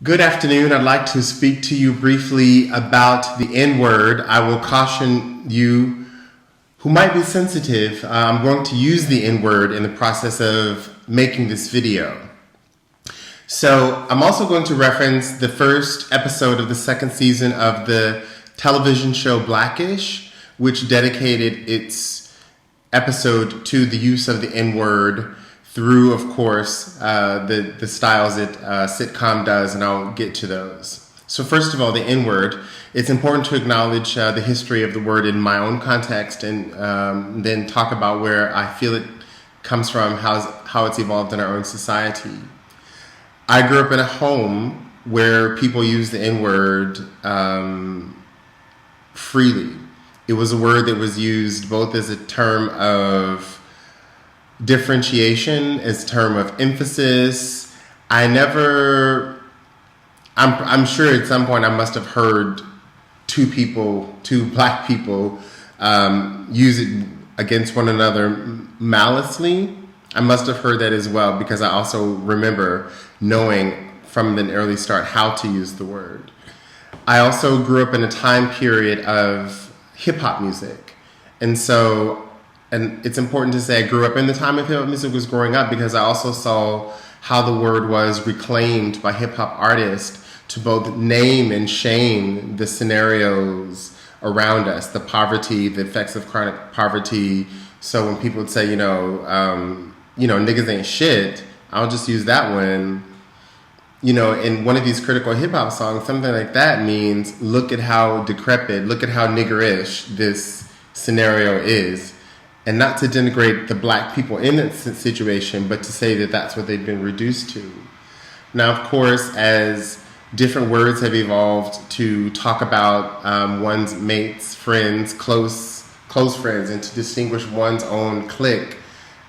Good afternoon. I'd like to speak to you briefly about the N-word. I will caution you who might be sensitive. I'm going to use the N-word in the process of making this video. So I'm also going to reference the first episode of the second season of the television show Blackish, which dedicated its episode to the use of the N-word through, of course, the styles that sitcom does, and I'll get to those. So first of all, the N-word. It's important to acknowledge the history of the word in my own context, and then talk about where I feel it comes from, how it's evolved in our own society. I grew up in a home where people use the N-word freely. It was a word that was used both as a term of differentiation, as a term of emphasis. I'm sure at some point I must have heard two black people use it against one another maliciously. I must have heard that as well, because I also remember knowing from an early start how to use the word. I also grew up in a time period of hip-hop music. And it's important to say I grew up in the time of hip-hop music was growing up, because I also saw how the word was reclaimed by hip-hop artists to both name and shame the scenarios around us, the poverty, the effects of chronic poverty. So when people would say, niggas ain't shit, I'll just use that one. In one of these critical hip-hop songs, something like that means, look at how decrepit, look at how niggerish this scenario is. And not to denigrate the black people in that situation, but to say that that's what they've been reduced to. Now, of course, as different words have evolved to talk about one's mates, friends, close friends, and to distinguish one's own clique,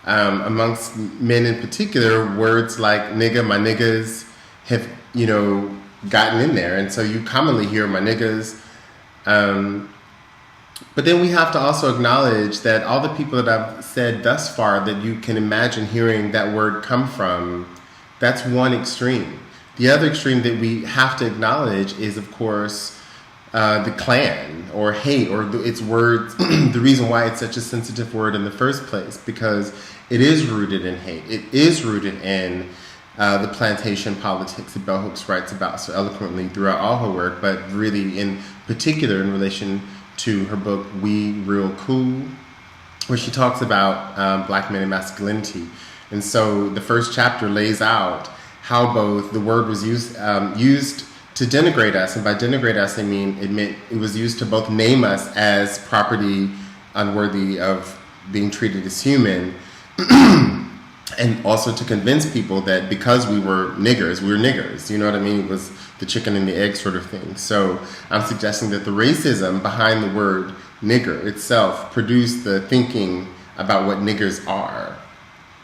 amongst men in particular, words like nigga, my niggas have, gotten in there. And so you commonly hear my niggas. But then we have to also acknowledge that all the people that I've said thus far that you can imagine hearing that word come from, that's one extreme. The other extreme that we have to acknowledge is, of course, the Klan or hate, or its words, the reason why it's such a sensitive word in the first place, because it is rooted in hate. It is rooted in the plantation politics that Bell Hooks writes about so eloquently throughout all her work, but really in particular in relation to her book, We Real Cool, where she talks about black men and masculinity. And so the first chapter lays out how both the word was used to denigrate us, and by denigrate us, I mean it was used to both name us as property unworthy of being treated as human, and also to convince people that because we were niggers, we were niggers. You know what I mean? It was the chicken and the egg sort of thing. So I'm suggesting that the racism behind the word nigger itself produced the thinking about what niggers are.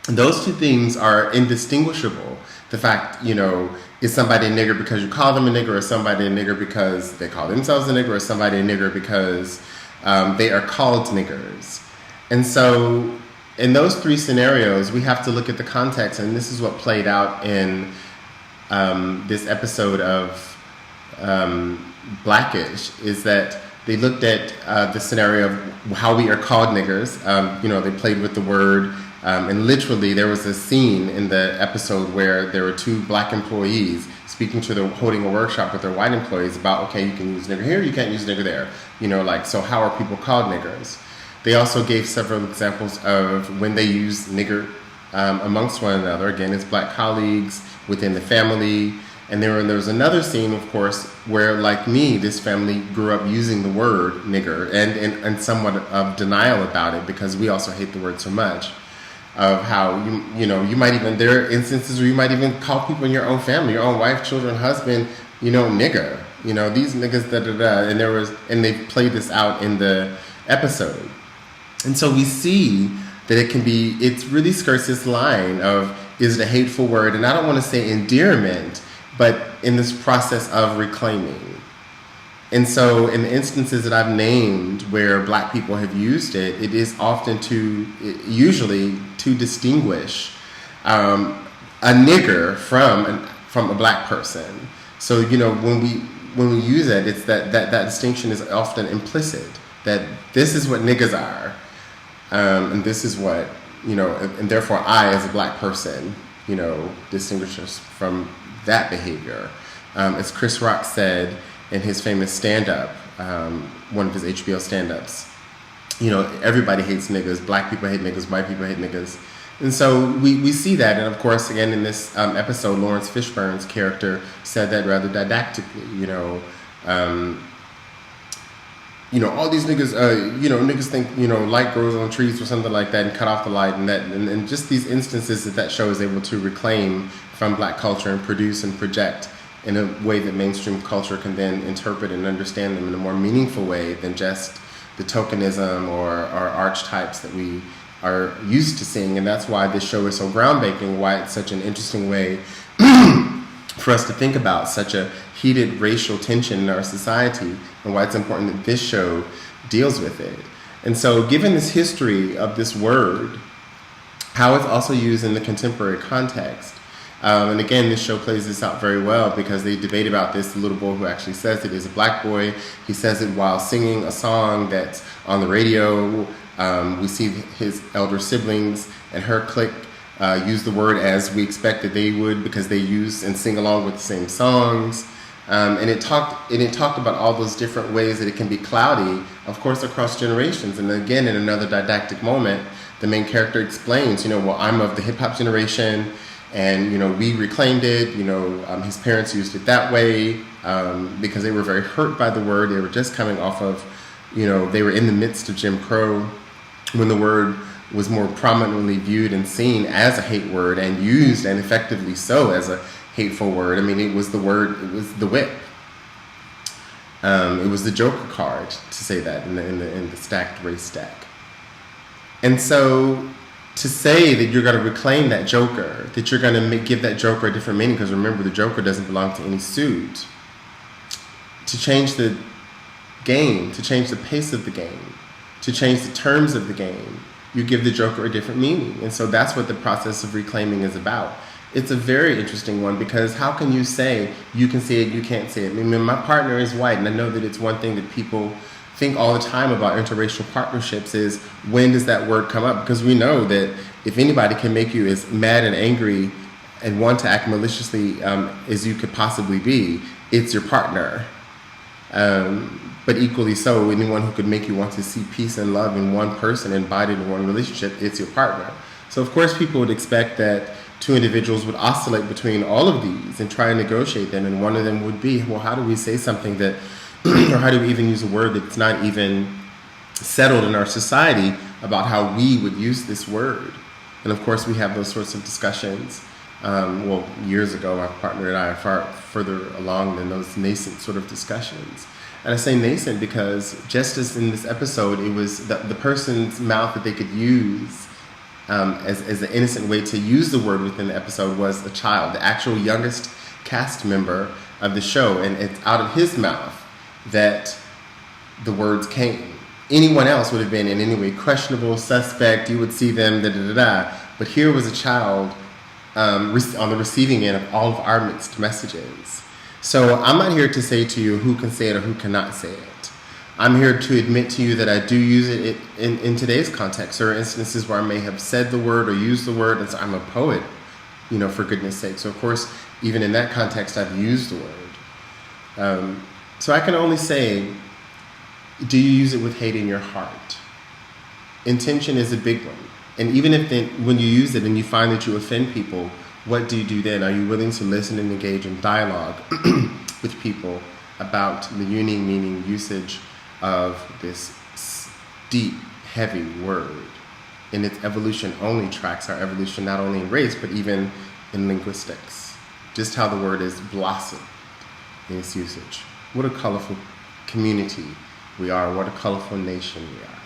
And those two things are indistinguishable. The fact, is somebody a nigger because you call them a nigger, or somebody a nigger because they call themselves a nigger, or somebody a nigger because they are called niggers. And so in those three scenarios, we have to look at the context, and this is what played out in this episode of Blackish, is that they looked at the scenario of how we are called niggers. They played with the word, and literally there was a scene in the episode where there were two black employees holding a workshop with their white employees about, okay, you can use nigger here, you can't use nigger there. So how are people called niggers? They also gave several examples of when they use nigger amongst one another. Again, it's black colleagues, within the family. And there was another scene, of course, where, like me, this family grew up using the word nigger and somewhat of denial about it, because we also hate the word so much, of how, you might even, there are instances where you might even call people in your own family, your own wife, children, husband, nigger, these niggas, da-da-da. And they played this out in the episode. And so we see that it really skirts this line of, is it a hateful word? And I don't want to say endearment, but in this process of reclaiming. And so in the instances that I've named where black people have used it, it is often usually to distinguish a nigger from a black person. So, you know, when we use it, it's that distinction is often implicit, that this is what niggas are, and this is what, you know, and therefore I, as a black person, you know, distinguish us from that behavior. As Chris Rock said in his famous stand-up, one of his HBO stand-ups, you know, everybody hates niggas, black people hate niggas, white people hate niggas. And so we see that, and of course, again, in this episode, Lawrence Fishburne's character said that rather didactically, you know, all these niggas, niggas think, you know, light grows on trees or something like that, and cut off the light, and just these instances that show is able to reclaim from black culture and produce and project in a way that mainstream culture can then interpret and understand them in a more meaningful way than just the tokenism or archetypes that we are used to seeing. And that's why this show is so groundbreaking, why it's such an interesting way for us to think about such a heated racial tension in our society, and why it's important that this show deals with it. And so given this history of this word, how it's also used in the contemporary context, and again, this show plays this out very well because they debate about this. The little boy who actually says it is a black boy. He says it while singing a song that's on the radio. We see his elder siblings and her clique use the word as we expected they would, because they use and sing along with the same songs. And it talked about all those different ways that it can be cloudy, of course, across generations. And again, in another didactic moment, the main character explains, you know, well, I'm of the hip hop generation, and, you know, we reclaimed it, you know, his parents used it that way because they were very hurt by the word. They were just coming off of, you know, they were in the midst of Jim Crow when the word was more prominently viewed and seen as a hate word, and used, and effectively so, as a hateful word. I mean, it was the word, it was the whip. It was the Joker card, to say that, in the stacked race stack. And so to say that you're going to reclaim that Joker, that you're going to give that Joker a different meaning, because remember, the Joker doesn't belong to any suit, to change the game, to change the pace of the game, to change the terms of the game, you give the Joker a different meaning. And so that's what the process of reclaiming is about. It's a very interesting one, because how can you say you can say it, you can't say it? I mean, my partner is white, and I know that it's one thing that people think all the time about interracial partnerships is, when does that word come up? Because we know that if anybody can make you as mad and angry and want to act maliciously as you could possibly be, it's your partner. But equally so, anyone who could make you want to see peace and love in one person embodied in one relationship, it's your partner. So of course people would expect that two individuals would oscillate between all of these and try and negotiate them, and one of them would be, well, how do we say something that, or how do we even use a word that's not even settled in our society about how we would use this word? And of course we have those sorts of discussions. Years ago, my partner and I are far further along than those nascent sort of discussions. And I say nascent because just as in this episode, it was the person's mouth that they could use as an innocent way to use the word within the episode was a child, the actual youngest cast member of the show. And it's out of his mouth that the words came. Anyone else would have been in any way questionable, suspect, you would see them, da-da-da-da. But here was a child on the receiving end of all of our mixed messages. So I'm not here to say to you who can say it or who cannot say it. I'm here to admit to you that I do use it in today's context. There are instances where I may have said the word or used the word, and so I'm a poet, you know, for goodness sake. So of course, even in that context, I've used the word. So I can only say, do you use it with hate in your heart? Intention is a big one. And even if then, when you use it and you find that you offend people, what do you do then? Are you willing to listen and engage in dialogue with people about the meaning, usage of this deep, heavy word? And its evolution only tracks our evolution, not only in race, but even in linguistics. Just how the word has blossomed in its usage. What a colorful community we are. What a colorful nation we are.